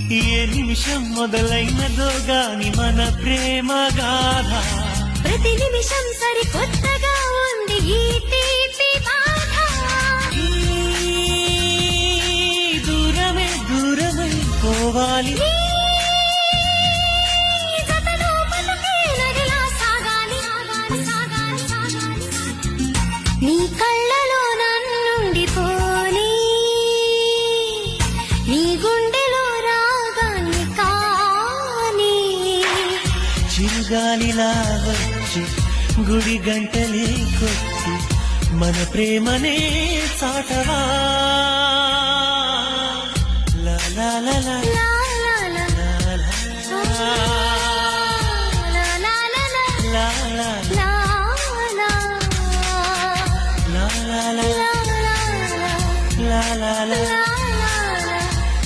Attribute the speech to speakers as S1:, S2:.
S1: ఏ నిమిషం మొదలైనదో గాని మన ప్రేమ గాథ
S2: ప్రతి నిమిషం సరికొత్తగా ఉంది ఈ తీపి బాధ
S1: దూరమే దూరమై పోవాలి
S2: ఈ జతలో బతుకే నదిలా సాగాలి సాగాలి సాగాలి నీ కళ్ళలో నన్నుండిపోని నీ గుండెలో రాగాన్ని కాని
S1: చిరుగాలిలా వచ్చి గుడి గంటలే కొట్టి మన ప్రేమనే చాటవా లా లా లా లా